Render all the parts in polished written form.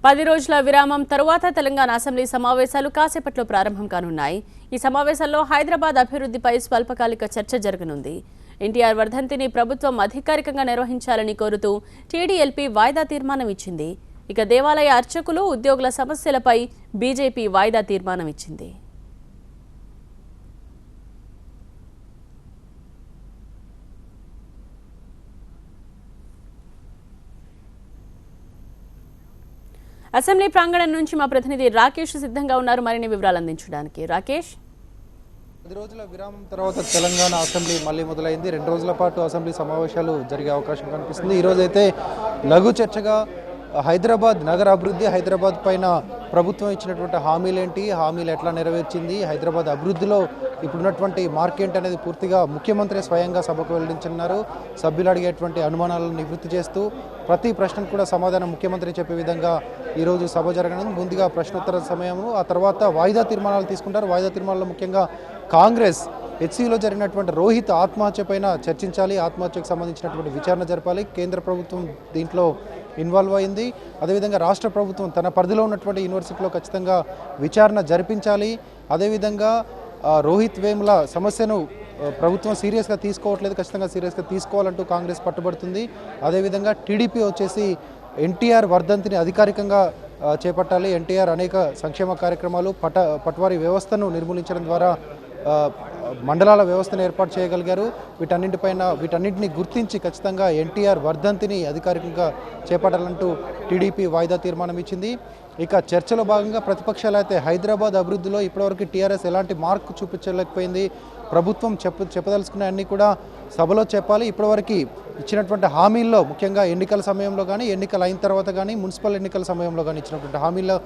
10 రోజుల విరామం తరువాత తెలంగాణ అసెంబ్లీ సమావేశాలు కాసేపట్లో ప్రారంభం కానున్నాయి. ఈ సమావేశాల్లో హైదరాబాద్ అభివృద్ధిపై స్వల్పకాలిక చర్చ జరగనుంది. ఎన్టీఆర్ వర్ధంతిని ప్రభుత్వం అధికారికంగా నిర్వహించాలని కోరుతూ టీడీఎల్పీ వాయిదా తీర్మానం ఇచ్చింది. ఇక దేవాలయ అర్చకులు, ఉద్యోగుల సమస్యలపై బీజేపీ వాయిదా తీర్మానం ఇచ్చింది. అసెంబ్లీ ప్రాంగణం నుంచి మా ప్రతినిధి రాకేష్ సిద్ధంగా ఉన్నారు మరిన్ని వివరాలు అందించడానికి. రాకేష్, 10 రోజుల విరామం తర్వాత తెలంగాణ అసెంబ్లీ మళ్ళీ మొదలైంది. 2 రోజుల పాటు అసెంబ్లీ సమావేశాలు జరిగే అవకాశం కనిపిస్తుంది. ఈరోజు అయితే లఘు చర్చగా హైదరాబాద్ నగర అభివృద్ధి, హైదరాబాద్ పైన ప్రభుత్వం ఇచ్చినటువంటి హామీలేంటి, హామీలు ఎట్లా నెరవేర్చింది, హైదరాబాద్ అభివృద్ధిలో ఇప్పుడున్నటువంటి మార్కెట్ అనేది పూర్తిగా ముఖ్యమంత్రి స్వయంగా సభకు వెల్లడించున్నారు. సభ్యులు అడిగేటువంటి అనుమానాలను నివృత్తి చేస్తూ ప్రతి ప్రశ్నకు కూడా సమాధానం ముఖ్యమంత్రి చెప్పే విధంగా ఈరోజు సభ జరగనుంది. ముందుగా ప్రశ్నోత్తర సమయము, ఆ తర్వాత వాయిదా తీర్మానాలు తీసుకుంటారు. వాయిదా తీర్మానాల్లో ముఖ్యంగా కాంగ్రెస్ హెచ్సీలో జరిగినటువంటి రోహిత్ ఆత్మహత్య పైన చర్చించాలి, ఆత్మహత్యకు సంబంధించినటువంటి విచారణ జరపాలి. కేంద్ర ప్రభుత్వం దీంట్లో ఇన్వాల్వ్ అయింది. అదేవిధంగా రాష్ట్ర ప్రభుత్వం తన పరిధిలో ఉన్నటువంటి యూనివర్సిటీలో ఖచ్చితంగా విచారణ జరిపించాలి. అదేవిధంగా రోహిత్ వేముల సమస్యను ప్రభుత్వం సీరియస్గా తీసుకోవట్లేదు, ఖచ్చితంగా సీరియస్గా తీసుకోవాలంటూ కాంగ్రెస్ పట్టుబడుతుంది. అదేవిధంగా టీడీపీ వచ్చేసి ఎన్టీఆర్ వర్ధంతిని అధికారికంగా చేపట్టాలి. ఎన్టీఆర్ అనేక సంక్షేమ కార్యక్రమాలు, పట్వారీ వ్యవస్థను నిర్మూలించడం ద్వారా మండలాల వ్యవస్థను ఏర్పాటు చేయగలిగారు. వీటన్నింటినీ గుర్తించి ఖచ్చితంగా ఎన్టీఆర్ వర్ధంతిని అధికారికంగా చేపట్టాలంటూ టీడీపీ వాయిదా తీర్మానం ఇచ్చింది. ఇక చర్చలో భాగంగా ప్రతిపక్షాలు అయితే హైదరాబాద్ అభివృద్ధిలో ఇప్పటివరకు టీఆర్ఎస్ ఎలాంటి మార్కు చూపించలేకపోయింది, ప్రభుత్వం చెప్పదలుచుకునే అన్నీ కూడా సభలో చెప్పాలి. ఇప్పటివరకు ఇచ్చినటువంటి హామీల్లో ముఖ్యంగా ఎన్నికల సమయంలో కానీ, ఎన్నికలు అయిన తర్వాత కానీ, మున్సిపల్ ఎన్నికల సమయంలో కానీ ఇచ్చినటువంటి హామీల్లో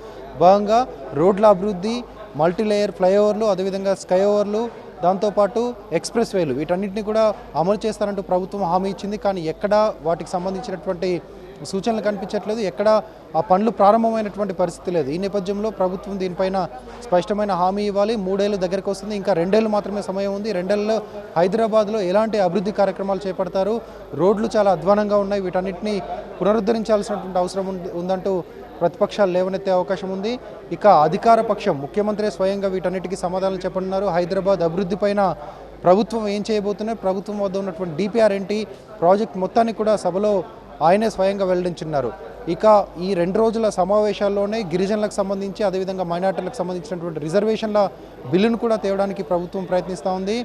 భాగంగా రోడ్ల అభివృద్ధి, మల్టీలేయర్ ఫ్లైఓవర్లు, అదేవిధంగా స్కై ఓవర్లు, దాంతోపాటు ఎక్స్ప్రెస్ వేలు, వీటన్నిటిని కూడా అమలు చేస్తారంటూ ప్రభుత్వం హామీ ఇచ్చింది. కానీ ఎక్కడా వాటికి సంబంధించినటువంటి సూచనలు కనిపించట్లేదు, ఎక్కడ ఆ పనులు ప్రారంభమైనటువంటి పరిస్థితి లేదు. ఈ నేపథ్యంలో ప్రభుత్వం దీనిపైన స్పష్టమైన హామీ ఇవ్వాలి. 3 ఏళ్ళు దగ్గరకు వస్తుంది, ఇంకా 2 ఏళ్ళు మాత్రమే సమయం ఉంది. 2 ఏళ్ళలో హైదరాబాద్లో ఎలాంటి అభివృద్ధి కార్యక్రమాలు చేపడతారు, రోడ్లు చాలా అధ్వానంగా ఉన్నాయి, వీటన్నిటిని పునరుద్ధరించాల్సినటువంటి అవసరం ఉందంటూ ప్రతిపక్షాలు లేవనెత్తే అవకాశం ఉంది. ఇక అధికార పక్షం ముఖ్యమంత్రి స్వయంగా వీటన్నిటికీ సమాధానం చెప్పనున్నారు. హైదరాబాద్ అభివృద్ధి పైన ప్రభుత్వం ఏం చేయబోతున్నారు, ప్రభుత్వం వద్ద ఉన్నటువంటి డిపిఆర్ ఏంటి, ప్రాజెక్ట్ మొత్తాన్ని కూడా సభలో ఆయనే స్వయంగా వెల్లడించున్నారు. ఇక ఈ 2 రోజుల సమావేశాల్లోనే గిరిజనులకు సంబంధించి, అదేవిధంగా మైనార్టీలకు సంబంధించినటువంటి రిజర్వేషన్ల బిల్లును కూడా తేవడానికి ప్రభుత్వం ప్రయత్నిస్తూ ఉంది.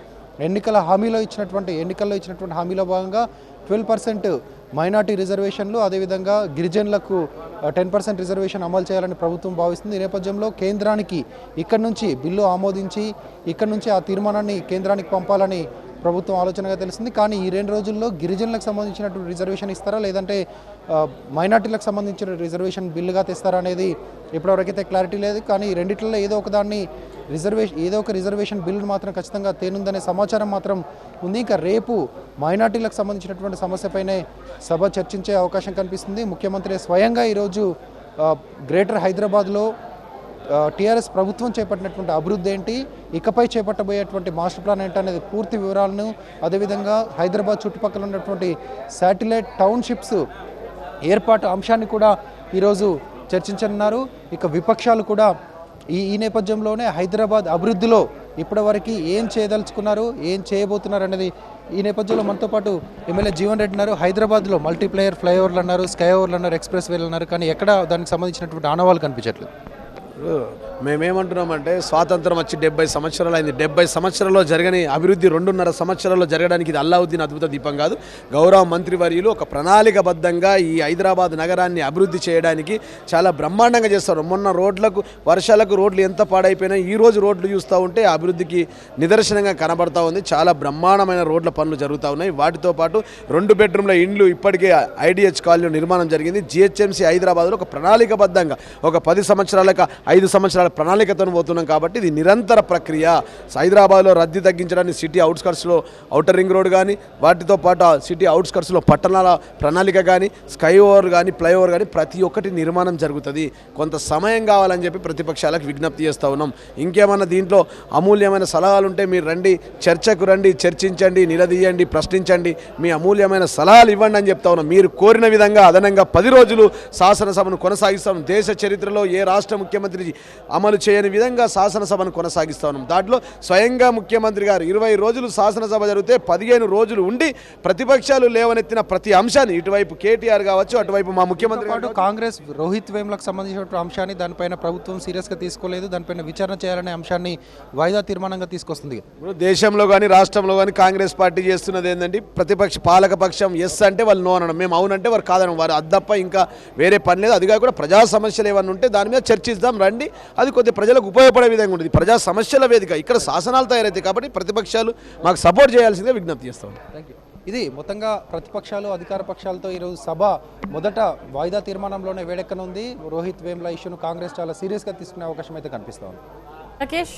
ఎన్నికల్లో ఇచ్చినటువంటి హామీలో భాగంగా 12% మైనార్టీ రిజర్వేషన్లు, అదేవిధంగా గిరిజనులకు 10% రిజర్వేషన్ అమలు చేయాలని ప్రభుత్వం భావిస్తుంది. ఈ నేపథ్యంలో కేంద్రానికి ఇక్కడి నుంచి బిల్లు ఆమోదించి ఇక్కడి నుంచి ఆ తీర్మానాన్ని కేంద్రానికి పంపాలని ప్రభుత్వం ఆలోచనగా తెలిసింది. కానీ ఈ 2 రోజుల్లో గిరిజనులకు సంబంధించినటువంటి రిజర్వేషన్ ఇస్తారా, లేదంటే మైనార్టీలకు సంబంధించిన రిజర్వేషన్ బిల్లుగా తెస్తారా అనేది ఇప్పటివరకైతే క్లారిటీ లేదు. కానీ ఈ రెండిట్లలో ఏదో ఒక రిజర్వేషన్ బిల్లును మాత్రం ఖచ్చితంగా తేనుందనే సమాచారం మాత్రం ఉంది. ఇంకా రేపు మైనార్టీలకు సంబంధించినటువంటి సమస్యపైనే సభ చర్చించే అవకాశం కనిపిస్తుంది. ముఖ్యమంత్రి స్వయంగా ఈరోజు గ్రేటర్ హైదరాబాద్లో టీఆర్ఎస్ ప్రభుత్వం చేపట్టినటువంటి అభివృద్ధి ఏంటి, ఇకపై చేపట్టబోయేటువంటి మాస్టర్ ప్లాన్ ఏంటి అనేది పూర్తి వివరాలను, అదేవిధంగా హైదరాబాద్ చుట్టుపక్కల ఉన్నటువంటి శాటిలైట్ టౌన్షిప్స్ ఏర్పాటు అంశాన్ని కూడా ఈరోజు చర్చించనున్నారు. ఇక విపక్షాలు కూడా ఈ నేపథ్యంలోనే హైదరాబాద్ అభివృద్ధిలో ఇప్పటివరకు ఏం చేయదలుచుకున్నారు, ఏం చేయబోతున్నారు అనేది ఈ నేపథ్యంలో మనతో పాటు ఎమ్మెల్యే జీవన్ రెడ్డి ఉన్నారు. హైదరాబాద్లో మల్టీప్లేయర్ ఫ్లైఓవర్లు అన్నారు, స్కై ఓవర్లు అన్నారు, ఎక్స్ప్రెస్ వేలు అన్నారు, కానీ ఎక్కడ దానికి సంబంధించినటువంటి ఆనవాళ్ళు కనిపించట్లేదు. మేమేమంటున్నామంటే స్వాతంత్రం వచ్చి 70 సంవత్సరాలు అయింది. 70 సంవత్సరాల్లో జరగని అభివృద్ధి 2.5 సంవత్సరాల్లో జరగడానికి ఇది అల్లావుద్దీన్ అద్భుత దీపం కాదు. గౌరవ మంత్రివర్యులు ఒక ప్రణాళికబద్ధంగా ఈ హైదరాబాద్ నగరాన్ని అభివృద్ధి చేయడానికి చాలా బ్రహ్మాండంగా చేస్తారు. మొన్న వర్షాలకు రోడ్లు ఎంత పాడైపోయినా ఈ రోజు రోడ్లు చూస్తూ ఉంటే అభివృద్ధికి నిదర్శనంగా కనబడతా ఉంది. చాలా బ్రహ్మాండమైన రోడ్ల పనులు జరుగుతూ ఉన్నాయి. వాటితో పాటు 2 బెడ్రూమ్ల ఇండ్లు ఇప్పటికే ఐడిహెచ్ కాలనీలో నిర్మాణం జరిగింది. జిహెచ్ఎంసీ హైదరాబాద్లో ఒక ప్రణాళికబద్ధంగా ఒక 10 సంవత్సరాలకు 5 సంవత్సరాల ప్రణాళికతో పోతున్నాం కాబట్టి ఇది నిరంతర ప్రక్రియ. హైదరాబాద్లో రద్దీ తగ్గించడానికి సిటీ అవుట్స్కర్ట్స్లో ఔటర్ రింగ్ రోడ్ కానీ వాటితో పాటు ఆ సిటీ అవుట్స్కర్ట్స్లో పట్టణాల ప్రణాళిక కానీ స్కై ఓవర్ కానీ ఫ్లైఓవర్ కానీ ప్రతి ఒక్కటి నిర్మాణం జరుగుతుంది. కొంత సమయం కావాలని చెప్పి ప్రతిపక్షాలకు విజ్ఞప్తి చేస్తూ ఉన్నాం. ఇంకేమన్నా దీంట్లో అమూల్యమైన సలహాలు ఉంటే మీరు రండి, చర్చకు రండి, చర్చించండి, నిలదీయండి, ప్రశ్నించండి, మీ అమూల్యమైన సలహాలు ఇవ్వండి అని చెప్తా ఉన్నాం. మీరు కోరిన విధంగా అదనంగా 10 రోజులు శాసనసభను కొనసాగిస్తాం. దేశ చరిత్రలో ఏ రాష్ట్ర ముఖ్యమంత్రి అమలు చేయని విధంగా శాసనసభను కొనసాగిస్తా ఉన్నాం. దాంట్లో స్వయంగా ముఖ్యమంత్రి గారు 20 రోజులు శాసనసభ జరిగితే 15 రోజులు ఉండి ప్రతిపక్షాలు లేవనెత్తిన ప్రతి అంశాన్ని ఇటువైపు కేటీఆర్ కావచ్చు, అటువైపు మా ముఖ్యమంత్రి పాటు కాంగ్రెస్ రోహిత్ వేములకు సంబంధించిన అంశాన్ని దానిపైన ప్రభుత్వం సీరియస్గా తీసుకోలేదు, దానిపైన విచారణ చేయాలనే అంశాన్ని వాయిదా తీర్మానంగా తీసుకొస్తుంది. ఇప్పుడు దేశంలో కానీ రాష్ట్రంలో కానీ కాంగ్రెస్ పార్టీ చేస్తున్నది ఏంటంటే ప్రతిపక్ష పాలకపక్షం ఎస్ అంటే వాళ్ళు నో అనడం, మేము అవునంటే వారు కాదనం, వారు అది తప్ప ఇంకా వేరే పని లేదు. అది కాకుండా ప్రజా సమస్యలు ఏమన్నా ఉంటే దాని మీద చర్చిద్దాం రండి, అది కొద్ది ప్రజలకు ఉపయోగపడే విధంగా ఉంటుంది. ప్రజా సమస్యల వేదిక, ఇక్కడ శాసనాలు తయారవుతాయి కాబట్టి ప్రతిపక్షాలు మాకు సపోర్ట్ చేయాల్సిందిగా విజ్ఞప్తి చేస్తాం. Thank you. ఇది మొత్తంగా ప్రతిపక్షాలు అధికార పక్షాలతో ఈరోజు సభ మొదట వాయిదా తీర్మానంలోనే వేడెక్కనుంది. రోహిత్ వేముల ఇష్యూను కాంగ్రెస్ చాలా సీరియస్గా తీసుకునే అవకాశం అయితే కనిపిస్తోంది. రాకేష్.